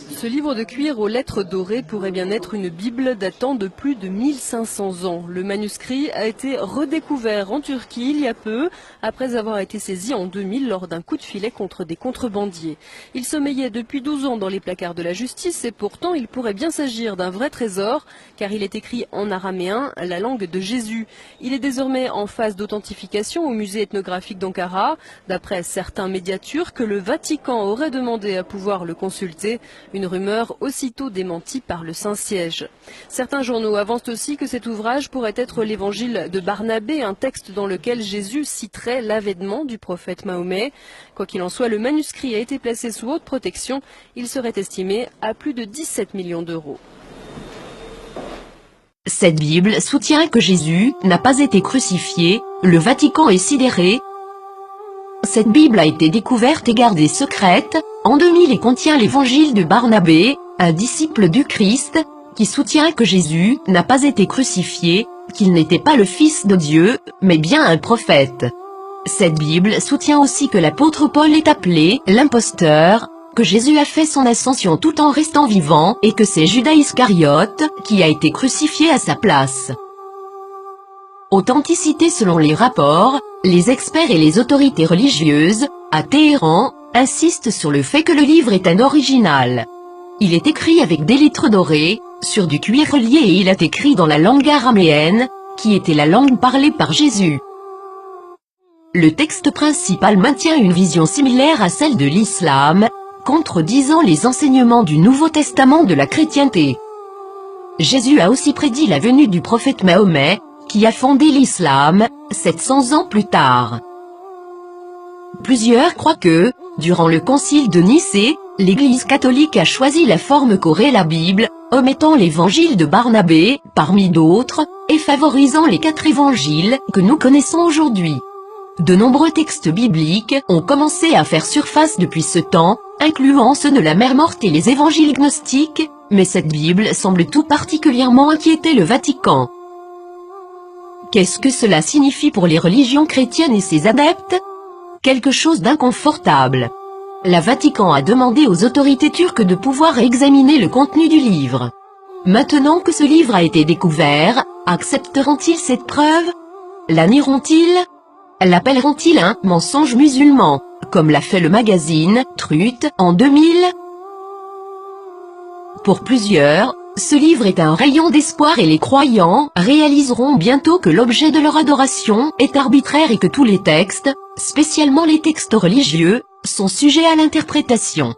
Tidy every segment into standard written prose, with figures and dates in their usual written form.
Ce livre de cuir aux lettres dorées pourrait bien être une Bible datant de plus de 1500 ans. Le manuscrit a été redécouvert en Turquie il y a peu, après avoir été saisi en 2000 lors d'un coup de filet contre des contrebandiers. Il sommeillait depuis 12 ans dans les placards de la justice et pourtant il pourrait bien s'agir d'un vrai trésor, car il est écrit en araméen, la langue de Jésus. Il est désormais en phase d'authentification au musée ethnographique d'Ankara. D'après certains médias turcs, le Vatican aurait demandé à pouvoir le consulter. Une rumeur aussitôt démentie par le Saint-Siège. Certains journaux avancent aussi que cet ouvrage pourrait être l'évangile de Barnabé, un texte dans lequel Jésus citerait l'avènement du prophète Mahomet. Quoi qu'il en soit, le manuscrit a été placé sous haute protection. Il serait estimé à plus de 17 millions d'euros. Cette Bible soutient que Jésus n'a pas été crucifié, le Vatican est sidéré. Cette Bible a été découverte et gardée secrète en 2000 et contient l'évangile de Barnabé, un disciple du Christ, qui soutient que Jésus n'a pas été crucifié, qu'il n'était pas le Fils de Dieu, mais bien un prophète. Cette Bible soutient aussi que l'apôtre Paul est appelé l'imposteur, que Jésus a fait son ascension tout en restant vivant et que c'est Judas Iscariote qui a été crucifié à sa place. Authenticité selon les rapports, les experts et les autorités religieuses, à Téhéran, insistent sur le fait que le livre est un original. Il est écrit avec des lettres dorées, sur du cuir relié et il est écrit dans la langue araméenne, qui était la langue parlée par Jésus. Le texte principal maintient une vision similaire à celle de l'islam, contredisant les enseignements du Nouveau Testament de la chrétienté. Jésus a aussi prédit la venue du prophète Mahomet, qui a fondé l'islam, 700 ans plus tard. Plusieurs croient que, durant le concile de Nicée, l'Église catholique a choisi la forme qu'aurait la Bible, omettant l'évangile de Barnabé, parmi d'autres, et favorisant les 4 évangiles que nous connaissons aujourd'hui. De nombreux textes bibliques ont commencé à faire surface depuis ce temps, incluant ceux de la Mère morte et les évangiles gnostiques, mais cette Bible semble tout particulièrement inquiéter le Vatican. Qu'est-ce que cela signifie pour les religions chrétiennes et ses adeptes? Quelque chose d'inconfortable. Le Vatican a demandé aux autorités turques de pouvoir examiner le contenu du livre. Maintenant que ce livre a été découvert, accepteront-ils cette preuve? La nieront-ils? L'appelleront-ils un « mensonge musulman », comme l'a fait le magazine « Truth » en 2000? Pour plusieurs, ce livre est un rayon d'espoir et les croyants réaliseront bientôt que l'objet de leur adoration est arbitraire et que tous les textes, spécialement les textes religieux, sont sujets à l'interprétation.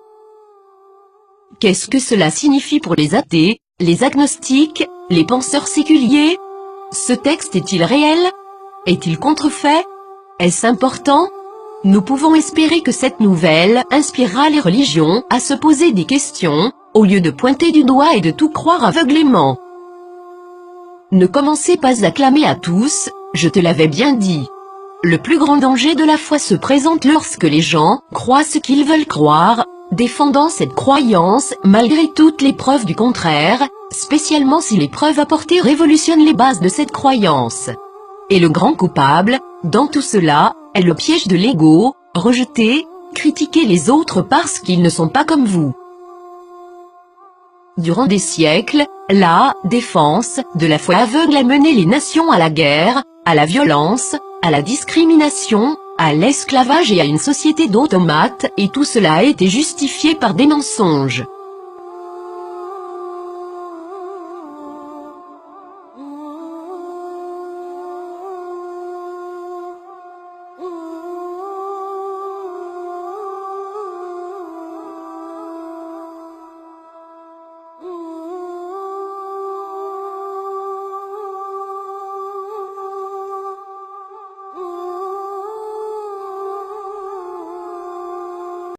Qu'est-ce que cela signifie pour les athées, les agnostiques, les penseurs séculiers? Ce texte est-il réel? Est-il contrefait? Est-ce important? Nous pouvons espérer que cette nouvelle inspirera les religions à se poser des questions, au lieu de pointer du doigt et de tout croire aveuglément. Ne commencez pas à clamer à tous, je te l'avais bien dit. Le plus grand danger de la foi se présente lorsque les gens croient ce qu'ils veulent croire, défendant cette croyance malgré toutes les preuves du contraire, spécialement si les preuves apportées révolutionnent les bases de cette croyance. Et le grand coupable, dans tout cela, est le piège de l'ego, rejeter, critiquer les autres parce qu'ils ne sont pas comme vous. Durant des siècles, la défense de la foi aveugle a mené les nations à la guerre, à la violence, à la discrimination, à l'esclavage et à une société d'automates, et tout cela a été justifié par des mensonges.